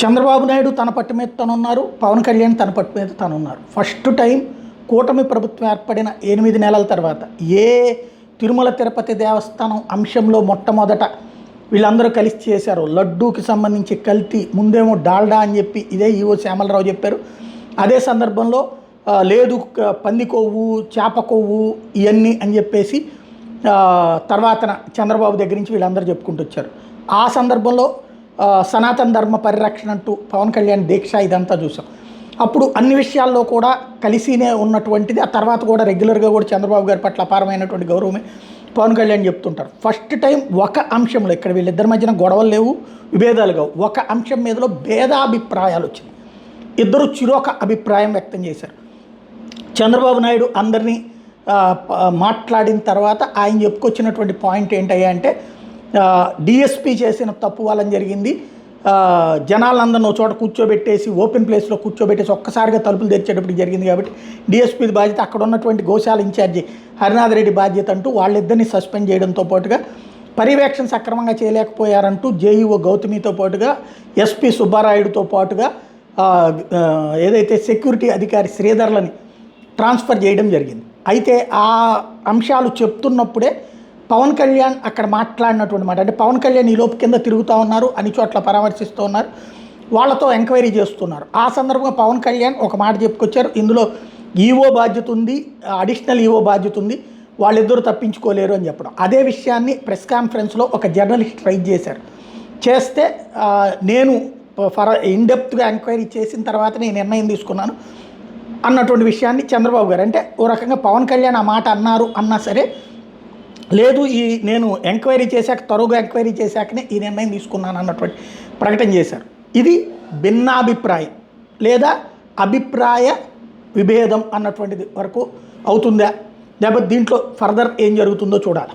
చంద్రబాబు నాయుడు తన పట్టు మీద తనున్నారు, పవన్ కళ్యాణ్ తన పట్టు మీద తనున్నారు. ఫస్ట్ టైం కూటమి ప్రభుత్వం ఏర్పడిన 8 నెలల తర్వాత ఏ తిరుమల తిరుపతి దేవస్థానం అంశంలో మొట్టమొదట వీళ్ళందరూ కలిసి చేశారు. లడ్డూకి సంబంధించి కల్తీ ముందేమో డాల్డా అని చెప్పి ఇదే ఈవో శ్యామలరావు చెప్పారు. అదే సందర్భంలో లేదు పంది కొవ్వు, చేప కొవ్వు ఇవన్నీ అని చెప్పేసి తర్వాతన చంద్రబాబు దగ్గర నుంచి వీళ్ళందరూ చెప్పుకుంటూ వచ్చారు. ఆ సందర్భంలో సనాతన ధర్మ పరిరక్షణ అంటూ పవన్ కళ్యాణ్ దీక్ష ఇదంతా చూసాం. అప్పుడు అన్ని విషయాల్లో కూడా కలిసినే ఉన్నటువంటిది. ఆ తర్వాత కూడా రెగ్యులర్గా కూడా చంద్రబాబు గారి పట్ల అపారమైనటువంటి గౌరవమే పవన్ కళ్యాణ్ చెప్తుంటారు. ఫస్ట్ టైం ఒక అంశంలో, ఇక్కడ వీళ్ళిద్దరి మధ్యన గొడవలు లేవు, విభేదాలు కావు, ఒక అంశం మీదలో భేదాభిప్రాయాలు వచ్చినాయి. ఇద్దరు చిరొక అభిప్రాయం వ్యక్తం చేశారు. చంద్రబాబు నాయుడు అందరినీ మాట్లాడిన తర్వాత ఆయన చెప్పుకొచ్చినటువంటి పాయింట్ ఏంటయ్యా అంటే, డిఎస్పీ చేసిన తప్పు వల్ల జరిగింది. జనాలందరినీ ఒక చోట కూర్చోబెట్టేసి ఓపెన్ ప్లేస్లో కూర్చోబెట్టేసి ఒక్కసారిగా తలుపులు తెరిచేటప్పుడు జరిగింది కాబట్టి డిఎస్పీ బాధ్యత, అక్కడ ఉన్నటువంటి గోశాల ఇన్ఛార్జి హరినాథ్ రెడ్డి బాధ్యత అంటూ వాళ్ళిద్దరిని సస్పెండ్ చేయడంతో పాటుగా పర్యవేక్షణ సక్రమంగా చేయలేకపోయారంటూ జేఈఓ గౌతమితో పాటుగా ఎస్పీ సుబ్బారాయుడుతో పాటుగా ఏదైతే సెక్యూరిటీ అధికారి శ్రీధర్లని ట్రాన్స్ఫర్ చేయడం జరిగింది. అయితే ఆ అంశాలు చెప్తున్నప్పుడే పవన్ కళ్యాణ్ అక్కడ మాట్లాడినటువంటి మాట, అంటే పవన్ కళ్యాణ్ ఈ లోపు కింద తిరుగుతూ ఉన్నారు, అన్ని చోట్ల పరామర్శిస్తూ ఉన్నారు, వాళ్ళతో ఎంక్వైరీ చేస్తున్నారు. ఆ సందర్భంగా పవన్ కళ్యాణ్ ఒక మాట చెప్పుకొచ్చారు, ఇందులో ఈఓ బాధ్యత ఉంది, అడిషనల్ ఈఓ బాధ్యత ఉంది, వాళ్ళిద్దరూ తప్పించుకోలేరు అని చెప్పడం. అదే విషయాన్ని ప్రెస్ కాన్ఫరెన్స్లో ఒక జర్నలిస్ట్ రైజ్ చేశారు. చేస్తే నేను ఇన్డెప్త్గా ఎంక్వైరీ చేసిన తర్వాత నేను నిర్ణయం తీసుకున్నాను అన్నటువంటి విషయాన్ని చంద్రబాబు గారు, అంటే ఓ రకంగా పవన్ కళ్యాణ్ ఆ మాట అన్నారు అన్నా సరే, లేదు నేను ఎంక్వైరీ చేశాక, త్వరగా ఎంక్వైరీ చేశాకనే ఈ నిర్ణయం తీసుకున్నాను అన్నటువంటి ప్రకటన చేశారు. ఇది భిన్నాభిప్రాయం లేదా అభిప్రాయ విభేదం అన్నటువంటిది వరకు అవుతుందా, లేకపోతే దీంట్లో ఫర్దర్ ఏం జరుగుతుందో చూడాలి.